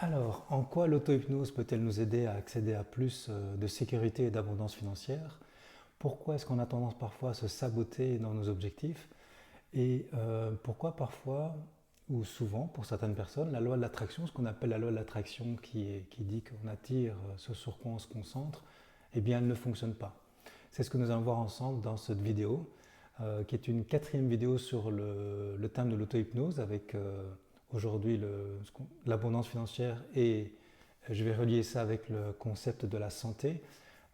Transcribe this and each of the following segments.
Alors, en quoi l'auto-hypnose peut-elle nous aider à accéder à plus de sécurité et d'abondance financière? Pourquoi est-ce qu'on a tendance parfois à se saboter dans nos objectifs? Et pourquoi parfois, ou souvent pour certaines personnes, la loi de l'attraction, ce qu'on appelle la loi de l'attraction qui dit qu'on attire ce sur quoi on se concentre, eh bien elle ne fonctionne pas. C'est ce que nous allons voir ensemble dans cette vidéo, qui est une quatrième vidéo sur le thème de l'auto-hypnose avec aujourd'hui l'abondance financière et je vais relier ça avec le concept de la santé.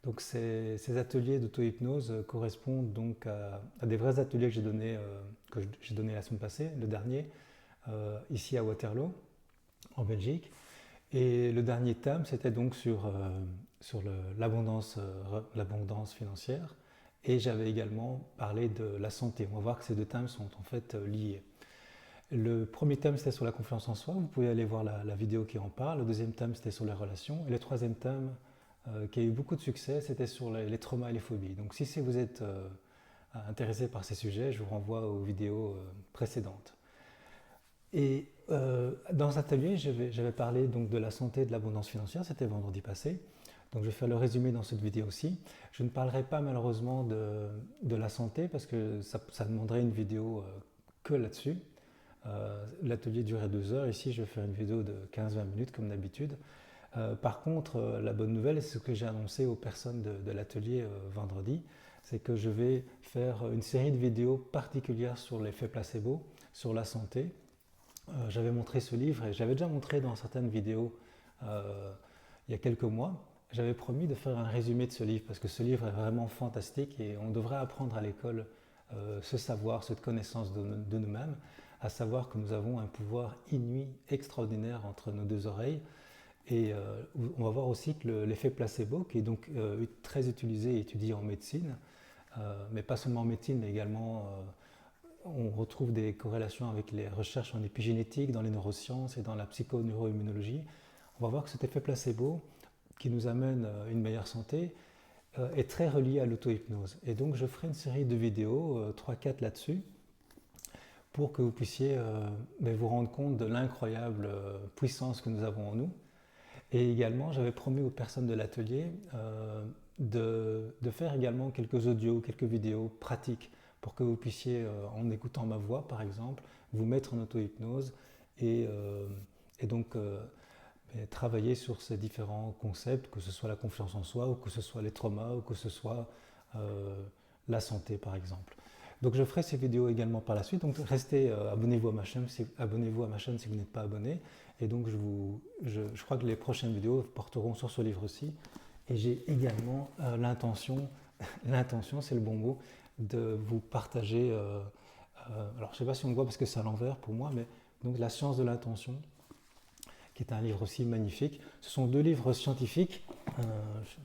Donc ces ateliers d'auto-hypnose correspondent donc à des vrais ateliers que j'ai donnés la semaine passée, le dernier, ici à Waterloo, en Belgique. Et le dernier thème, c'était donc sur l'abondance financière. Et j'avais également parlé de la santé. On va voir que ces deux thèmes sont en fait liés. Le premier thème, c'était sur la confiance en soi. Vous pouvez aller voir la vidéo qui en parle. Le deuxième thème, c'était sur les relations. Et le troisième thème, qui a eu beaucoup de succès, c'était sur les traumas et les phobies. Donc si vous êtes intéressé par ces sujets, je vous renvoie aux vidéos précédentes. Et dans cet atelier, j'avais parlé donc de la santé et de l'abondance financière, c'était vendredi passé. Donc je vais faire le résumé dans cette vidéo aussi. Je ne parlerai pas malheureusement de la santé parce que ça demanderait une vidéo que là-dessus. L'atelier durait 2 heures, ici je vais faire une vidéo de 15-20 minutes comme d'habitude. Par contre, la bonne nouvelle, et c'est ce que j'ai annoncé aux personnes de l'atelier vendredi, c'est que je vais faire une série de vidéos particulières sur l'effet placebo, sur la santé. J'avais montré ce livre et j'avais déjà montré dans certaines vidéos il y a quelques mois. J'avais promis de faire un résumé de ce livre parce que ce livre est vraiment fantastique et on devrait apprendre à l'école ce savoir, cette connaissance de nous-mêmes, à savoir que nous avons un pouvoir inouï, extraordinaire entre nos deux oreilles. Et on va voir aussi que l'effet placebo, qui est donc très utilisé et étudié en médecine, mais pas seulement en médecine, mais également on retrouve des corrélations avec les recherches en épigénétique, dans les neurosciences et dans la psychoneuroimmunologie. On va voir que cet effet placebo, qui nous amène une meilleure santé, est très relié à l'auto-hypnose. Et donc je ferai une série de vidéos, 3-4 là-dessus, pour que vous puissiez vous rendre compte de l'incroyable puissance que nous avons en nous. Et également, j'avais promis aux personnes de l'atelier de faire également quelques audios, quelques vidéos pratiques pour que vous puissiez, en écoutant ma voix par exemple, vous mettre en auto-hypnose et donc travailler sur ces différents concepts, que ce soit la confiance en soi, ou que ce soit les traumas, ou que ce soit la santé par exemple. Donc je ferai ces vidéos également par la suite, donc restez, abonnez-vous à ma chaîne si vous n'êtes pas abonné, et donc je crois que les prochaines vidéos porteront sur ce livre aussi, et j'ai également l'intention, c'est le bon mot, de vous partager, alors je ne sais pas si on le voit parce que c'est à l'envers pour moi, mais donc La science de l'intention, qui est un livre aussi magnifique. Ce sont deux livres scientifiques,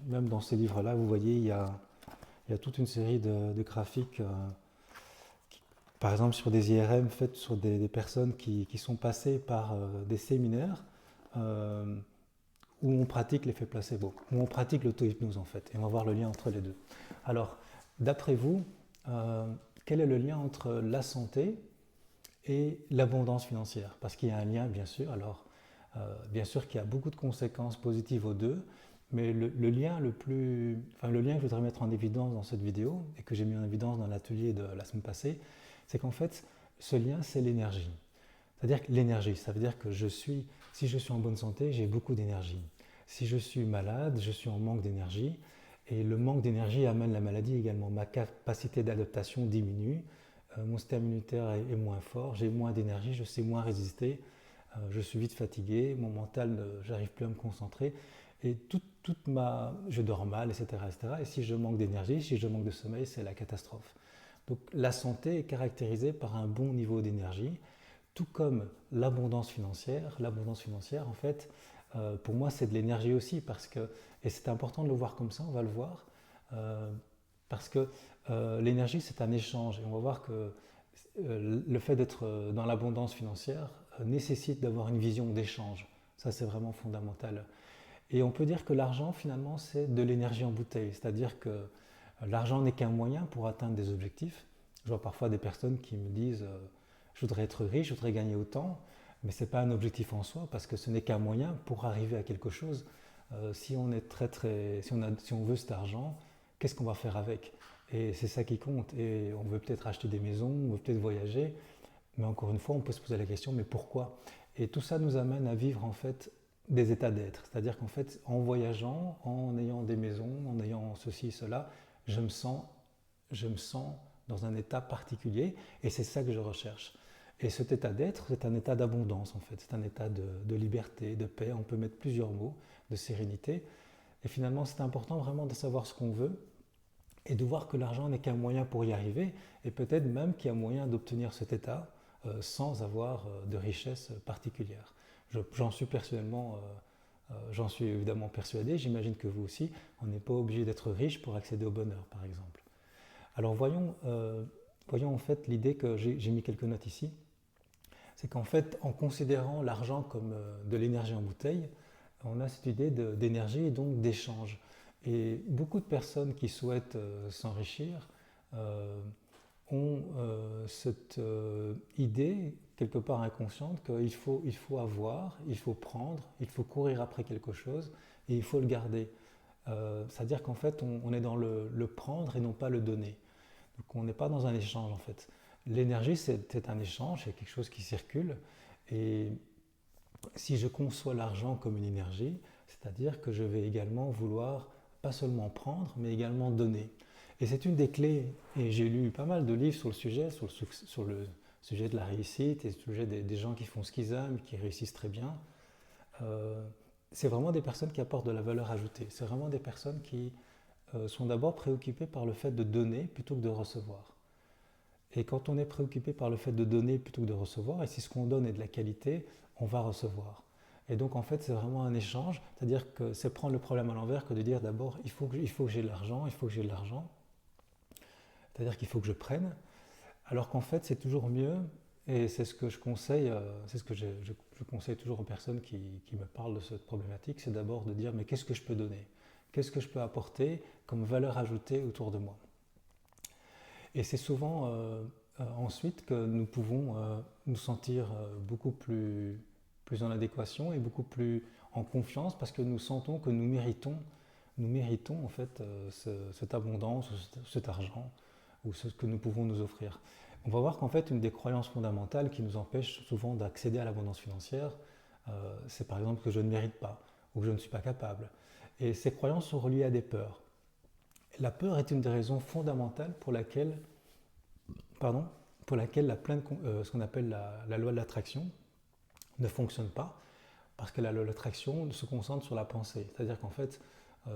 même dans ces livres-là, vous voyez, il y a toute une série de graphiques, par exemple sur des IRM faites sur des personnes qui sont passées par des séminaires où on pratique l'effet placebo, où on pratique l'auto-hypnose en fait, et on va voir le lien entre les deux. Alors, d'après vous, quel est le lien entre la santé et l'abondance financière? Parce qu'il y a un lien, bien sûr. Alors, bien sûr qu'il y a beaucoup de conséquences positives aux deux, mais le lien le lien que je voudrais mettre en évidence dans cette vidéo, et que j'ai mis en évidence dans l'atelier de la semaine passée, c'est qu'en fait, ce lien, c'est l'énergie. C'est-à-dire que l'énergie, ça veut dire que si je suis en bonne santé, j'ai beaucoup d'énergie. Si je suis malade, je suis en manque d'énergie. Et le manque d'énergie amène la maladie également. Ma capacité d'adaptation diminue, mon système immunitaire est moins fort, j'ai moins d'énergie, je sais moins résister, je suis vite fatigué, mon mental, j'arrive plus à me concentrer. Et je dors mal, etc., etc. Et si je manque d'énergie, si je manque de sommeil, c'est la catastrophe. Donc la santé est caractérisée par un bon niveau d'énergie, tout comme l'abondance financière. L'abondance financière, en fait, pour moi, c'est de l'énergie aussi, et c'est important de le voir comme ça, on va le voir, parce que l'énergie, c'est un échange, et on va voir que le fait d'être dans l'abondance financière nécessite d'avoir une vision d'échange. Ça, c'est vraiment fondamental. Et on peut dire que l'argent, finalement, c'est de l'énergie en bouteille, c'est-à-dire que l'argent n'est qu'un moyen pour atteindre des objectifs. Je vois parfois des personnes qui me disent je voudrais être riche, je voudrais gagner autant, Mais ce n'est pas un objectif en soi, parce que ce n'est qu'un moyen pour arriver à quelque chose. Si on est si on veut cet argent, qu'est-ce qu'on va faire avec? Et c'est ça qui compte. Et on veut peut-être acheter des maisons, on veut peut-être voyager, mais encore une fois, on peut se poser la question, mais pourquoi? Et tout ça nous amène à vivre en fait des états d'être. C'est-à-dire qu'en fait, en voyageant, en ayant des maisons, en ayant ceci, cela, je me sens, je me sens dans un état particulier, et c'est ça que je recherche. Et cet état d'être, c'est un état d'abondance en fait, c'est un état de liberté, de paix, on peut mettre plusieurs mots, de sérénité. Et finalement, c'est important vraiment de savoir ce qu'on veut et de voir que l'argent n'est qu'un moyen pour y arriver, et peut-être même qu'il y a moyen d'obtenir cet état sans avoir de richesse particulière. J'en suis personnellement, j'en suis évidemment persuadé, j'imagine que vous aussi, on n'est pas obligé d'être riche pour accéder au bonheur, par exemple. Alors voyons en fait l'idée que j'ai mis quelques notes ici, c'est qu'en fait, en considérant l'argent comme de l'énergie en bouteille, on a cette idée d'énergie et donc d'échange. Et beaucoup de personnes qui souhaitent s'enrichir euh, ont cette idée, quelque part inconsciente, qu'il faut avoir, il faut prendre, il faut courir après quelque chose et il faut le garder. C'est-à-dire qu'en fait, on est dans le prendre et non pas le donner. Donc on n'est pas dans un échange en fait. L'énergie, c'est un échange, c'est quelque chose qui circule. Et si je conçois l'argent comme une énergie, c'est-à-dire que je vais également vouloir pas seulement prendre, mais également donner. Et c'est une des clés, et j'ai lu pas mal de livres sur le sujet de la réussite et le sujet des gens qui font ce qu'ils aiment, qui réussissent très bien. Euh, c'est vraiment des personnes qui apportent de la valeur ajoutée. C'est vraiment des personnes qui sont d'abord préoccupées par le fait de donner plutôt que de recevoir. Et quand on est préoccupé par le fait de donner plutôt que de recevoir, et si ce qu'on donne est de la qualité, on va recevoir. Et donc en fait c'est vraiment un échange, c'est-à-dire que c'est prendre le problème à l'envers que de dire d'abord il faut que j'ai de l'argent, il faut que j'ai de l'argent, c'est-à-dire qu'il faut que je prenne, alors qu'en fait c'est toujours mieux, et c'est ce que je conseille, c'est ce que je conseille toujours aux personnes qui me parlent de cette problématique, c'est d'abord de dire mais qu'est-ce que je peux donner? Qu'est-ce que je peux apporter comme valeur ajoutée autour de moi? Et c'est souvent ensuite que nous pouvons nous sentir beaucoup plus en adéquation et beaucoup plus en confiance parce que nous sentons que nous méritons en fait cette abondance, cet argent ou ce que nous pouvons nous offrir. On va voir qu'en fait une des croyances fondamentales qui nous empêche souvent d'accéder à l'abondance financière, c'est par exemple que je ne mérite pas ou que je ne suis pas capable. Et ces croyances sont reliées à des peurs. La peur est une des raisons fondamentales pardon, pour laquelle ce qu'on appelle la loi de l'attraction ne fonctionne pas, parce que la loi de l'attraction se concentre sur la pensée. C'est-à-dire qu'en fait,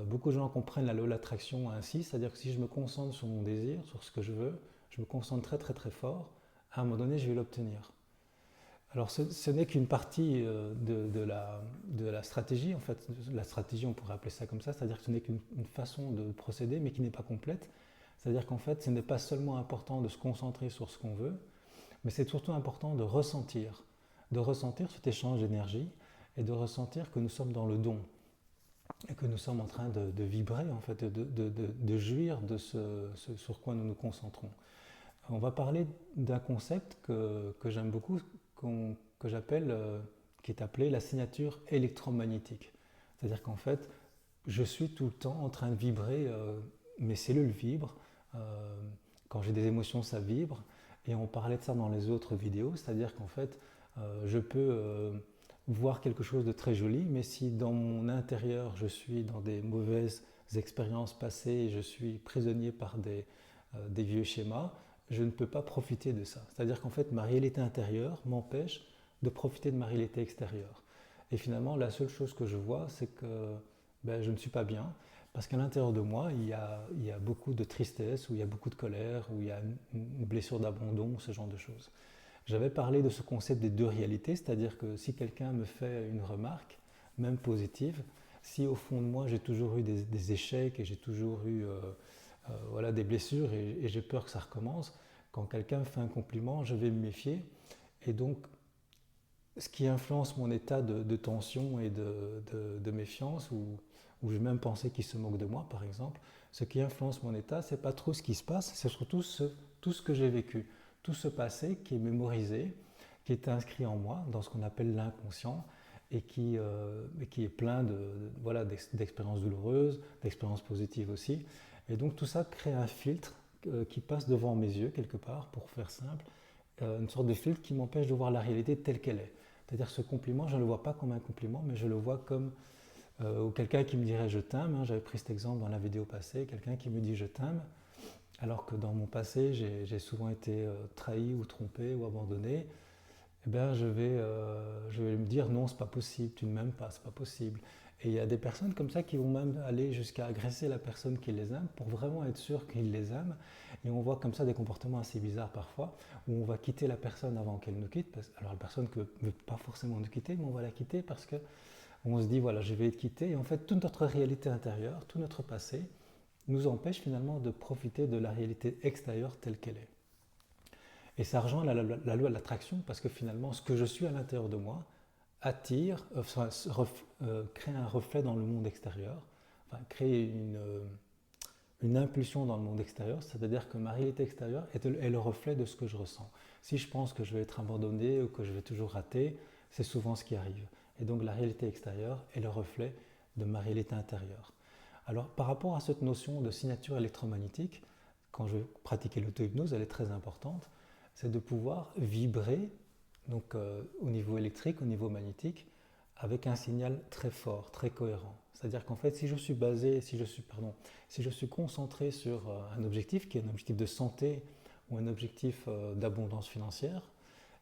beaucoup de gens comprennent la loi de l'attraction ainsi, c'est-à-dire que si je me concentre sur mon désir, sur ce que je veux, je me concentre très très très fort, à un moment donné, je vais l'obtenir. Alors ce n'est qu'une partie de la stratégie, en fait, la stratégie on pourrait appeler ça comme ça, c'est-à-dire que ce n'est qu'une façon de procéder mais qui n'est pas complète, c'est-à-dire qu'en fait ce n'est pas seulement important de se concentrer sur ce qu'on veut, mais c'est surtout important de ressentir cet échange d'énergie et de ressentir que nous sommes dans le don et que nous sommes en train de vibrer, en fait, de jouir de ce sur quoi nous nous concentrons. On va parler d'un concept que j'aime beaucoup, que j'appelle, qui est appelé la signature électromagnétique. C'est-à-dire qu'en fait, je suis tout le temps en train de vibrer, mes cellules vibrent, quand j'ai des émotions, ça vibre, et on parlait de ça dans les autres vidéos, c'est-à-dire qu'en fait, je peux voir quelque chose de très joli, mais si dans mon intérieur, je suis dans des mauvaises expériences passées, et je suis prisonnier par des vieux schémas, je ne peux pas profiter de ça. C'est-à-dire qu'en fait, ma réalité intérieure m'empêche de profiter de ma réalité extérieure. Et finalement, la seule chose que je vois, c'est que ben, je ne suis pas bien, parce qu'à l'intérieur de moi, il y a beaucoup de tristesse, où il y a beaucoup de colère, où il y a une blessure d'abandon, ce genre de choses. J'avais parlé de ce concept des deux réalités, c'est-à-dire que si quelqu'un me fait une remarque, même positive, si au fond de moi j'ai toujours eu des échecs et j'ai toujours eu voilà, des blessures et j'ai peur que ça recommence, quand quelqu'un me fait un compliment, je vais me méfier. Et donc, ce qui influence mon état de tension et de méfiance, ou je vais même penser qu'il se moque de moi, par exemple, ce qui influence mon état, c'est pas trop ce qui se passe, c'est surtout tout ce que j'ai vécu, tout ce passé qui est mémorisé, qui est inscrit en moi dans ce qu'on appelle l'inconscient et qui est plein voilà, d'expériences douloureuses, d'expériences positives aussi. Et donc tout ça crée un filtre qui passe devant mes yeux quelque part, pour faire simple, une sorte de filtre qui m'empêche de voir la réalité telle qu'elle est. C'est-à-dire ce compliment, je ne le vois pas comme un compliment, mais je le vois comme ou quelqu'un qui me dirait je t'aime. Hein, j'avais pris cet exemple dans la vidéo passée, quelqu'un qui me dit je t'aime, alors que dans mon passé j'ai souvent été trahi ou trompé ou abandonné. Eh bien, je vais me dire non, c'est pas possible, tu ne m'aimes pas, c'est pas possible. Et il y a des personnes comme ça qui vont même aller jusqu'à agresser la personne qui les aime pour vraiment être sûr qu'ils les aiment. Et on voit comme ça des comportements assez bizarres parfois, où on va quitter la personne avant qu'elle nous quitte. Alors la personne ne veut pas forcément nous quitter, mais on va la quitter parce que on se dit voilà, je vais être quitté. Et en fait, toute notre réalité intérieure, tout notre passé, nous empêche finalement de profiter de la réalité extérieure telle qu'elle est. Et ça rejoint la loi de l'attraction parce que finalement, ce que je suis à l'intérieur de moi attire, crée un reflet dans le monde extérieur, enfin, crée une impulsion dans le monde extérieur, c'est-à-dire que ma réalité extérieure est le reflet de ce que je ressens. Si je pense que je vais être abandonné ou que je vais toujours rater, c'est souvent ce qui arrive. Et donc la réalité extérieure est le reflet de ma réalité intérieure. Alors par rapport à cette notion de signature électromagnétique, quand je pratiquais l'auto-hypnose, elle est très importante, c'est de pouvoir vibrer donc, au niveau électrique, au niveau magnétique, avec un signal très fort, très cohérent. C'est-à-dire qu'en fait, si je suis concentré sur un objectif qui est un objectif de santé ou un objectif d'abondance financière,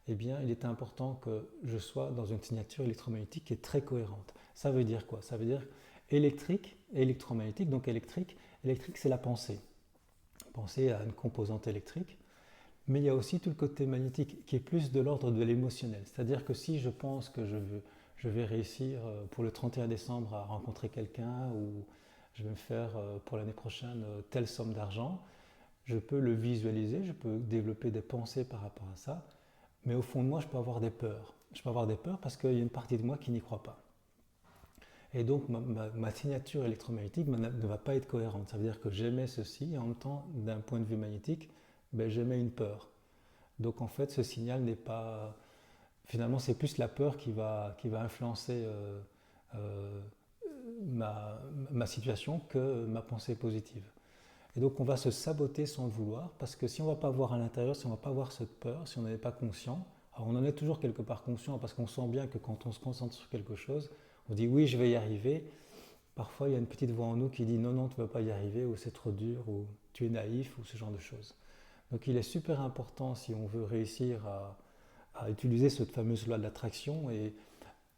eh bien, il est important que je sois dans une signature électromagnétique qui est très cohérente. Ça veut dire quoi? Ça veut dire électrique, électromagnétique. Donc électrique c'est la pensée. Penser à une composante électrique. Mais il y a aussi tout le côté magnétique qui est plus de l'ordre de l'émotionnel. C'est-à-dire que si je pense que je vais réussir pour le 31 décembre à rencontrer quelqu'un ou je vais me faire pour l'année prochaine telle somme d'argent, je peux le visualiser, je peux développer des pensées par rapport à ça, mais au fond de moi, je peux avoir des peurs. Je peux avoir des peurs parce qu'il y a une partie de moi qui n'y croit pas. Et donc ma signature électromagnétique ne va pas être cohérente. Ça veut dire que j'émets ceci et en même temps, d'un point de vue magnétique, ben, j'émets une peur. Donc en fait, ce signal n'est pas... Finalement, c'est plus la peur qui va influencer euh, ma situation que ma pensée positive. Et donc on va se saboter sans le vouloir, parce que si on ne va pas voir à l'intérieur, si on ne va pas voir cette peur, si on n'en est pas conscient, alors on en est toujours quelque part conscient, parce qu'on sent bien que quand on se concentre sur quelque chose, on dit oui, je vais y arriver. Parfois, il y a une petite voix en nous qui dit non, non, tu ne vas pas y arriver, ou c'est trop dur, ou tu es naïf, ou ce genre de choses. Donc il est super important, si on veut réussir à utiliser cette fameuse loi de l'attraction et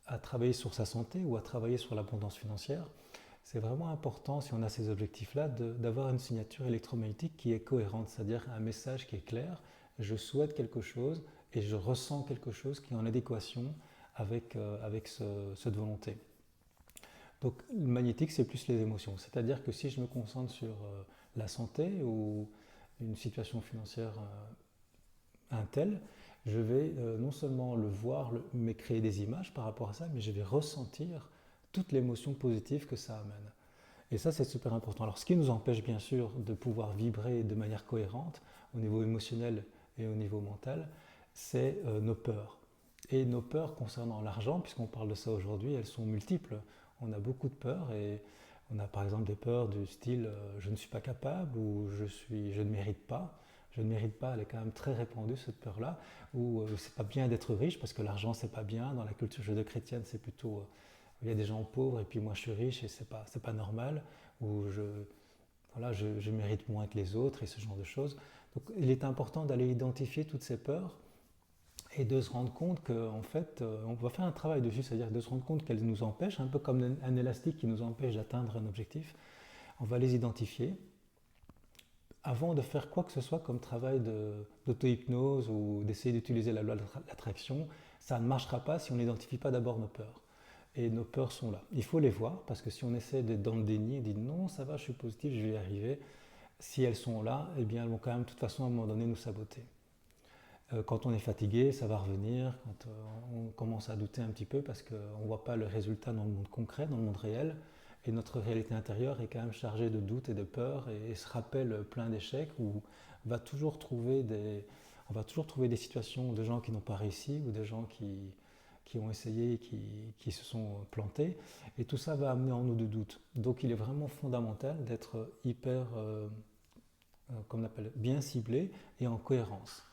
à travailler sur sa santé ou à travailler sur l'abondance financière, c'est vraiment important, si on a ces objectifs-là, d'avoir une signature électromagnétique qui est cohérente, c'est-à-dire un message qui est clair. Je souhaite quelque chose et je ressens quelque chose qui est en adéquation avec cette volonté. Donc le magnétique, c'est plus les émotions. C'est-à-dire que si je me concentre sur la santé ou une situation financière un tel, je vais non seulement le voir, mais créer des images par rapport à ça, mais je vais ressentir toute l'émotion positive que ça amène. Et ça, c'est super important. Alors, ce qui nous empêche bien sûr de pouvoir vibrer de manière cohérente au niveau émotionnel et au niveau mental, c'est nos peurs. Et nos peurs concernant l'argent, puisqu'on parle de ça aujourd'hui, elles sont multiples. On a beaucoup de peurs et on a par exemple des peurs du style je ne suis pas capable ou je ne mérite pas. Je ne mérite pas, elle est quand même très répandue cette peur-là. Ou c'est pas bien d'être riche parce que l'argent c'est pas bien. Dans la culture judéo-chrétienne, c'est plutôt il y a des gens pauvres et puis moi je suis riche et c'est pas normal. Ou je mérite moins que les autres et ce genre de choses. Donc il est important d'aller identifier toutes ces peurs et de se rendre compte qu'en fait, on va faire un travail dessus, c'est-à-dire de se rendre compte qu'elles nous empêchent, un peu comme un élastique qui nous empêche d'atteindre un objectif. On va les identifier avant de faire quoi que ce soit comme travail d'auto-hypnose ou d'essayer d'utiliser la loi de l'attraction. Ça ne marchera pas si on n'identifie pas d'abord nos peurs. Et nos peurs sont là. Il faut les voir parce que si on essaie d'être dans le déni et dit non, ça va, je suis positif, je vais y arriver, si elles sont là, eh bien elles vont quand même de toute façon à un moment donné nous saboter. Quand on est fatigué, ça va revenir. Quand on commence à douter un petit peu parce qu'on ne voit pas le résultat dans le monde concret, dans le monde réel. Et notre réalité intérieure est quand même chargée de doutes et de peurs et se rappelle plein d'échecs où on va toujours trouver On va toujours trouver des situations de gens qui n'ont pas réussi ou de gens qui ont essayé et qui se sont plantés. Et tout ça va amener en nous de doutes. Donc il est vraiment fondamental d'être hyper, comme on appelle, bien ciblé et en cohérence.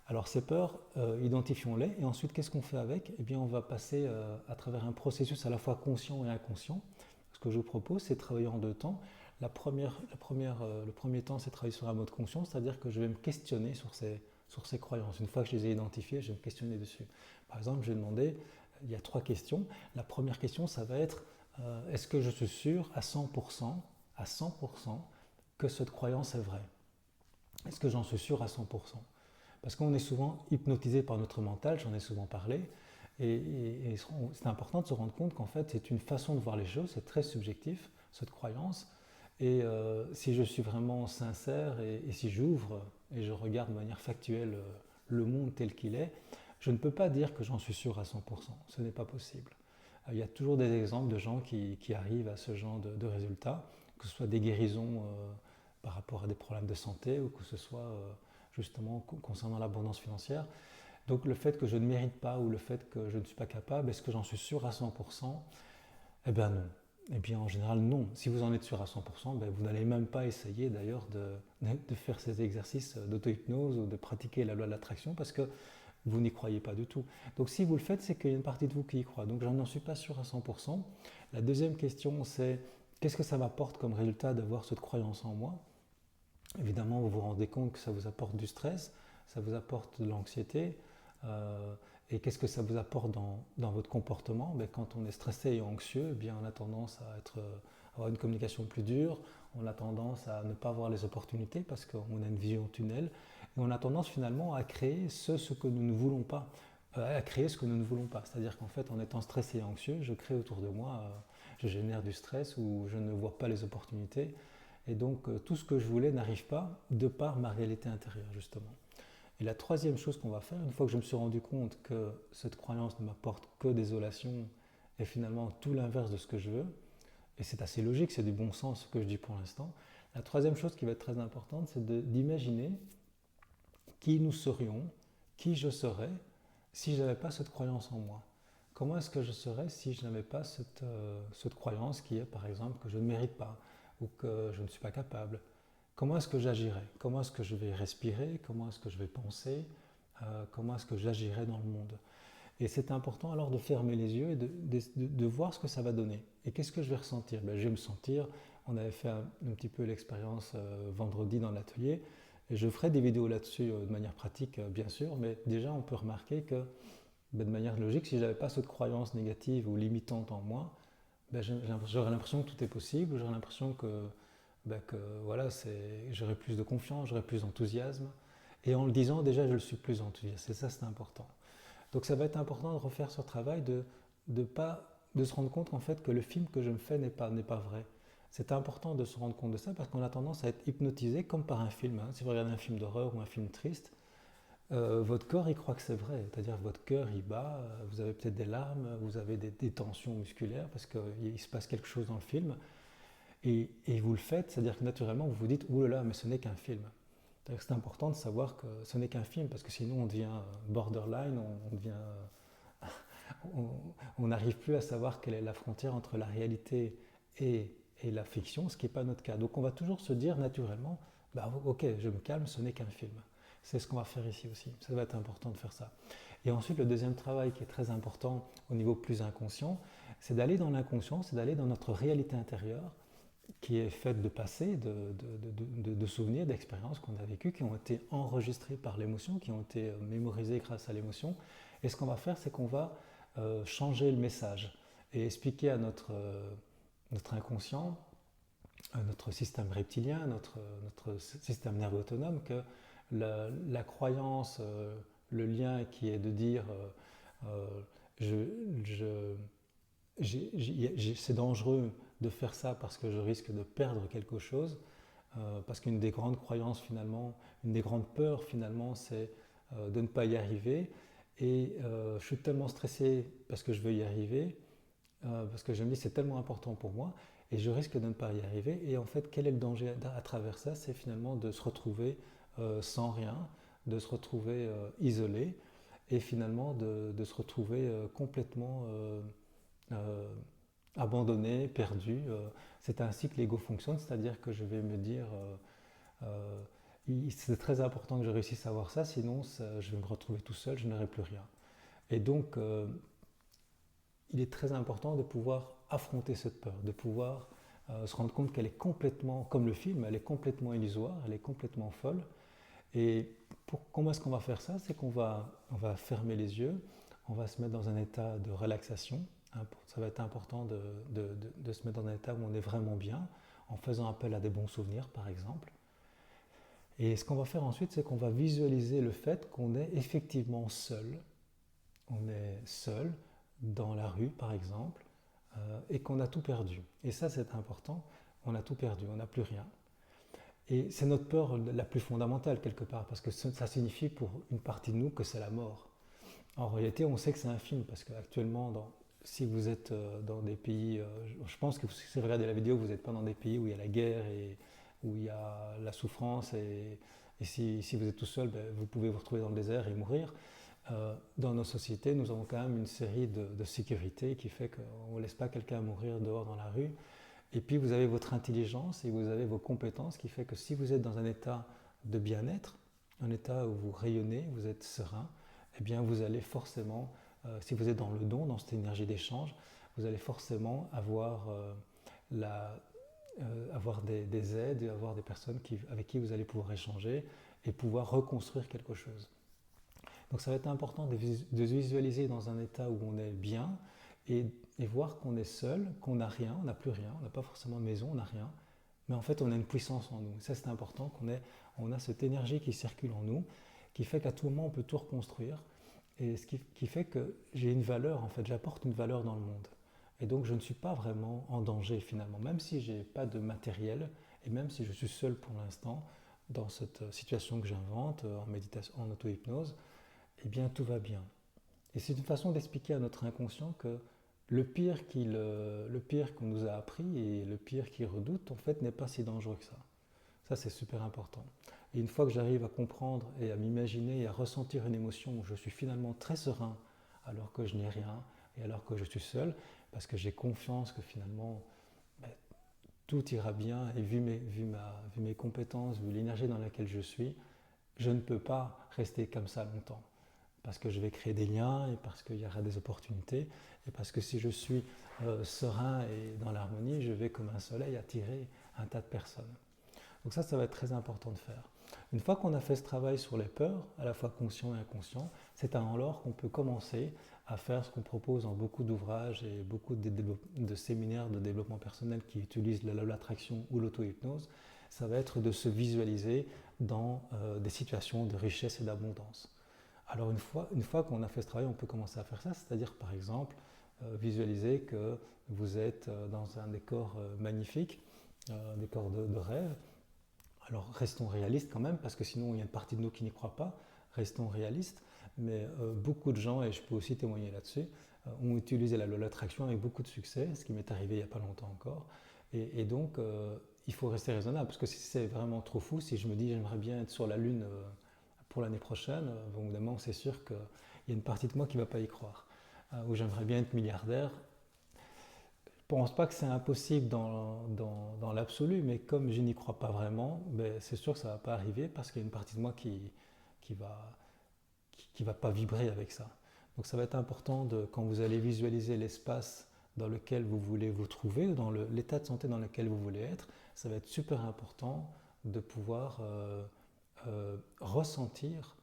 Alors ces peurs, identifions-les et ensuite qu'est-ce qu'on fait avec? Eh bien on va passer à travers un processus à la fois conscient et inconscient. Ce que je vous propose, c'est de travailler en deux temps. Le premier temps, c'est de travailler sur un mode conscient, c'est-à-dire que je vais me questionner sur ces croyances. Une fois que je les ai identifiées, je vais me questionner dessus. Par exemple, je vais demander, il y a 3 questions. La première question, ça va être, est-ce que je suis sûr à 100%, que cette croyance est vraie? Est-ce que j'en suis sûr à 100%? Parce qu'on est souvent hypnotisé par notre mental, j'en ai souvent parlé, et c'est important de se rendre compte qu'en fait c'est une façon de voir les choses, c'est très subjectif, cette croyance, et si je suis vraiment sincère et si j'ouvre et je regarde de manière factuelle le monde tel qu'il est, je ne peux pas dire que j'en suis sûr à 100%, ce n'est pas possible. Il y a toujours des exemples de gens qui arrivent à ce genre de résultats, que ce soit des guérisons par rapport à des problèmes de santé ou que ce soit justement concernant l'abondance financière. Donc le fait que je ne mérite pas ou le fait que je ne suis pas capable, est-ce que j'en suis sûr à 100%? Eh bien non. Eh bien en général non. Si vous en êtes sûr à 100%, ben, vous n'allez même pas essayer d'ailleurs de faire ces exercices d'auto-hypnose ou de pratiquer la loi de l'attraction parce que vous n'y croyez pas du tout. Donc si vous le faites, c'est qu'il y a une partie de vous qui y croit. Donc je n'en suis pas sûr à 100%. La deuxième question, c'est qu'est-ce que ça m'apporte comme résultat d'avoir cette croyance en moi? Évidemment, vous vous rendez compte que ça vous apporte du stress, ça vous apporte de l'anxiété. Et qu'est-ce que ça vous apporte dans votre comportement? Ben, quand on est stressé et anxieux, eh bien, on a tendance à avoir une communication plus dure, on a tendance à ne pas voir les opportunités parce qu'on a une vision tunnel, et on a tendance finalement à créer ce que nous ne voulons pas, à créer ce que nous ne voulons pas. C'est-à-dire qu'en fait, en étant stressé et anxieux, je crée autour de moi, je génère du stress ou je ne vois pas les opportunités. Et donc, tout ce que je voulais n'arrive pas de par ma réalité intérieure, justement. Et la troisième chose qu'on va faire, une fois que je me suis rendu compte que cette croyance ne m'apporte que désolation et finalement tout l'inverse de ce que je veux, et c'est assez logique, c'est du bon sens ce que je dis pour l'instant, la troisième chose qui va être très importante, c'est d'imaginer qui nous serions, qui je serais, si je n'avais pas cette croyance en moi. Comment est-ce que je serais si je n'avais pas cette croyance qui est, par exemple, que je ne mérite pas ou que je ne suis pas capable? Comment est-ce que j'agirais? Comment est-ce que je vais respirer? Comment est-ce que je vais penser? Comment est-ce que j'agirais dans le monde? Et c'est important alors de fermer les yeux et de voir ce que ça va donner. Et qu'est-ce que je vais ressentir? Ben, je vais me sentir, on avait fait un petit peu l'expérience vendredi dans l'atelier, et je ferai des vidéos là-dessus de manière pratique, bien sûr, mais déjà on peut remarquer que ben, de manière logique, si je n'avais pas cette croyance négative ou limitante en moi, ben, j'aurais l'impression que tout est possible, j'aurais l'impression que voilà, j'aurais plus de confiance, j'aurais plus d'enthousiasme. Et en le disant, déjà, je le suis plus enthousiaste. Et ça, c'est important. Donc, ça va être important de refaire ce travail, de se rendre compte en fait que le film que je me fais n'est pas vrai. C'est important de se rendre compte de ça parce qu'on a tendance à être hypnotisé comme par un film. Hein. Si vous regardez un film d'horreur ou un film triste, votre corps il croit que c'est vrai. C'est-à-dire que votre cœur il bat, vous avez peut-être des larmes, vous avez des tensions musculaires parce qu'il se passe quelque chose dans le film. Et vous le faites, c'est-à-dire que naturellement vous vous dites ouh là là, mais ce n'est qu'un film. C'est important de savoir que ce n'est qu'un film parce que sinon on devient borderline, on n'arrive plus à savoir quelle est la frontière entre la réalité et la fiction, ce qui n'est pas notre cas. Donc on va toujours se dire naturellement, bah, ok, je me calme, ce n'est qu'un film. C'est ce qu'on va faire ici aussi. Ça va être important de faire ça. Et ensuite, le deuxième travail qui est très important au niveau plus inconscient, c'est d'aller dans l'inconscient, c'est d'aller dans notre réalité intérieure qui est faite de passé, de souvenirs, d'expériences qu'on a vécues, qui ont été enregistrées par l'émotion, qui ont été mémorisées grâce à l'émotion. Et ce qu'on va faire, c'est qu'on va changer le message et expliquer à notre inconscient, à notre système reptilien, notre système nerveux autonome, que la croyance, le lien qui est de dire c'est dangereux de faire ça parce que je risque de perdre quelque chose, parce qu'une des grandes croyances finalement, une des grandes peurs finalement, c'est de ne pas y arriver. Et je suis tellement stressé parce que je veux y arriver, parce que je me dis c'est tellement important pour moi, et je risque de ne pas y arriver. Et en fait, quel est le danger à travers ça? C'est finalement de se retrouver sans rien, de se retrouver isolé et finalement de se retrouver complètement abandonné, perdu. C'est ainsi que l'ego fonctionne, c'est-à-dire que je vais me dire c'est très important que je réussisse à avoir ça, sinon je vais me retrouver tout seul, je n'aurai plus rien. Et donc, il est très important de pouvoir affronter cette peur, de pouvoir se rendre compte qu'elle est complètement, comme le film, elle est complètement illusoire, elle est complètement folle. Et comment est-ce qu'on va faire ça? C'est on va fermer les yeux, on va se mettre dans un état de relaxation. Ça va être important de se mettre dans un état où on est vraiment bien, en faisant appel à des bons souvenirs, par exemple. Et ce qu'on va faire ensuite, c'est qu'on va visualiser le fait qu'on est effectivement seul. On est seul dans la rue, par exemple, et qu'on a tout perdu. Et ça, c'est important. On a tout perdu, on n'a plus rien. Et c'est notre peur la plus fondamentale, quelque part, parce que ça signifie pour une partie de nous que c'est la mort. En réalité, on sait que c'est un film, parce qu'actuellement, si vous êtes dans des pays, je pense que si vous regardez la vidéo, vous n'êtes pas dans des pays où il y a la guerre et où il y a la souffrance, et si vous êtes tout seul, ben, vous pouvez vous retrouver dans le désert et mourir. Dans nos sociétés, nous avons quand même une série de sécurité qui fait qu'on ne laisse pas quelqu'un mourir dehors dans la rue. Et puis vous avez votre intelligence et vous avez vos compétences qui fait que si vous êtes dans un état de bien-être, un état où vous rayonnez, vous êtes serein, eh bien vous allez forcément, si vous êtes dans le don, dans cette énergie d'échange, vous allez forcément avoir des aides, et avoir des personnes avec qui vous allez pouvoir échanger et pouvoir reconstruire quelque chose. Donc ça va être important de se visualiser dans un état où on est bien et voir qu'on est seul, qu'on n'a rien, on n'a plus rien, on n'a pas forcément de maison, on n'a rien, mais en fait on a une puissance en nous. Ça c'est important on a cette énergie qui circule en nous, qui fait qu'à tout moment on peut tout reconstruire, et ce qui fait que j'ai une valeur, en fait j'apporte une valeur dans le monde. Et donc je ne suis pas vraiment en danger finalement, même si je n'ai pas de matériel, et même si je suis seul pour l'instant, dans cette situation que j'invente en méditation, en auto-hypnose, eh bien tout va bien. Et c'est une façon d'expliquer à notre inconscient que le pire qu'on nous a appris et le pire qu'il redoute, en fait, n'est pas si dangereux que ça. Ça, c'est super important. Et une fois que j'arrive à comprendre et à m'imaginer et à ressentir une émotion où je suis finalement très serein alors que je n'ai rien et alors que je suis seul, parce que j'ai confiance que finalement ben, tout ira bien, et vu mes compétences, vu l'énergie dans laquelle je suis, je ne peux pas rester comme ça longtemps. Parce que je vais créer des liens et parce qu'il y aura des opportunités et parce que si je suis serein et dans l'harmonie, je vais comme un soleil attirer un tas de personnes. Donc ça va être très important de faire. Une fois qu'on a fait ce travail sur les peurs, à la fois conscient et inconscient, c'est alors qu'on peut commencer à faire ce qu'on propose dans beaucoup d'ouvrages et beaucoup de séminaires de développement personnel qui utilisent la loi de l'attraction ou l'auto-hypnose. Ça va être de se visualiser dans des situations de richesse et d'abondance. Alors une fois qu'on a fait ce travail, on peut commencer à faire ça, c'est-à-dire par exemple visualiser que vous êtes dans un décor magnifique, un décor de rêve. Alors restons réalistes quand même, parce que sinon il y a une partie de nous qui n'y croit pas, restons réalistes, mais beaucoup de gens, et je peux aussi témoigner là-dessus, ont utilisé la loi de l'attraction avec beaucoup de succès, ce qui m'est arrivé il n'y a pas longtemps encore, et donc il faut rester raisonnable, parce que si c'est vraiment trop fou, si je me dis j'aimerais bien être sur la Lune pour l'année prochaine, évidemment, c'est sûr qu'il y a une partie de moi qui ne va pas y croire. Ou j'aimerais bien être milliardaire. Je ne pense pas que c'est impossible dans l'absolu, mais comme je n'y crois pas vraiment, ben c'est sûr que ça ne va pas arriver parce qu'il y a une partie de moi qui va pas vibrer avec ça. Donc ça va être important quand vous allez visualiser l'espace dans lequel vous voulez vous trouver, dans l'état de santé dans lequel vous voulez être, ça va être super important de pouvoir ressentir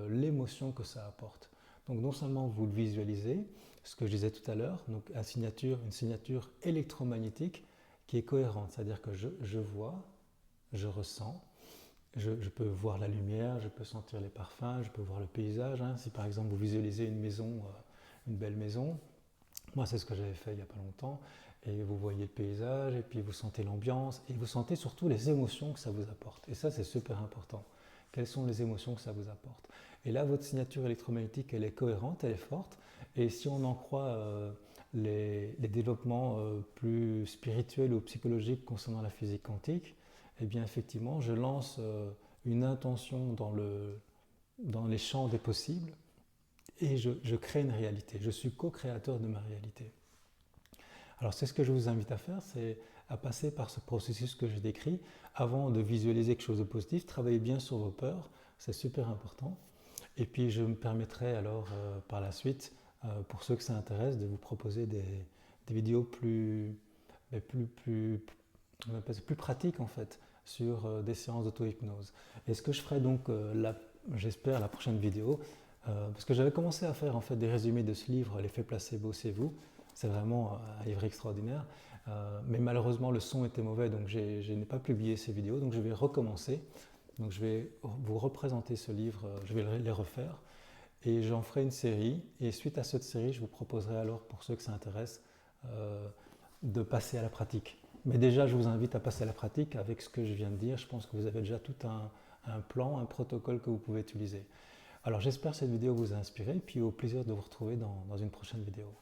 l'émotion que ça apporte. Donc non seulement vous le visualisez, ce que je disais tout à l'heure, donc une signature électromagnétique qui est cohérente, c'est-à-dire que je vois, je ressens, je peux voir la lumière, je peux sentir les parfums, je peux voir le paysage. Hein. Si par exemple vous visualisez une maison, une belle maison, moi c'est ce que j'avais fait il n'y a pas longtemps, et vous voyez le paysage, et puis vous sentez l'ambiance, et vous sentez surtout les émotions que ça vous apporte. Et ça c'est super important. Quelles sont les émotions que ça vous apporte? Et là, votre signature électromagnétique, elle est cohérente, elle est forte. Et si on en croit les développements plus spirituels ou psychologiques concernant la physique quantique, eh bien effectivement, je lance une intention dans les champs des possibles et je crée une réalité. Je suis co-créateur de ma réalité. Alors c'est ce que je vous invite à faire, c'est à passer par ce processus que j'ai décrit avant de visualiser quelque chose de positif. Travaillez bien sur vos peurs, c'est super important. Et puis je me permettrai alors par la suite, pour ceux que ça intéresse, de vous proposer des vidéos plus pratiques en fait sur des séances d'auto-hypnose. Et ce que je ferai donc, j'espère, la prochaine vidéo, parce que j'avais commencé à faire en fait des résumés de ce livre, L'effet placebo, c'est vous. C'est vraiment un livre extraordinaire. Mais malheureusement, le son était mauvais, donc je n'ai pas publié ces vidéos. Donc je vais recommencer. Donc je vais vous représenter ce livre, je vais les refaire. Et j'en ferai une série. Et suite à cette série, je vous proposerai alors, pour ceux que ça intéresse, de passer à la pratique. Mais déjà, je vous invite à passer à la pratique avec ce que je viens de dire. Je pense que vous avez déjà tout un plan, un protocole que vous pouvez utiliser. Alors j'espère que cette vidéo vous a inspiré. Puis au plaisir de vous retrouver dans une prochaine vidéo.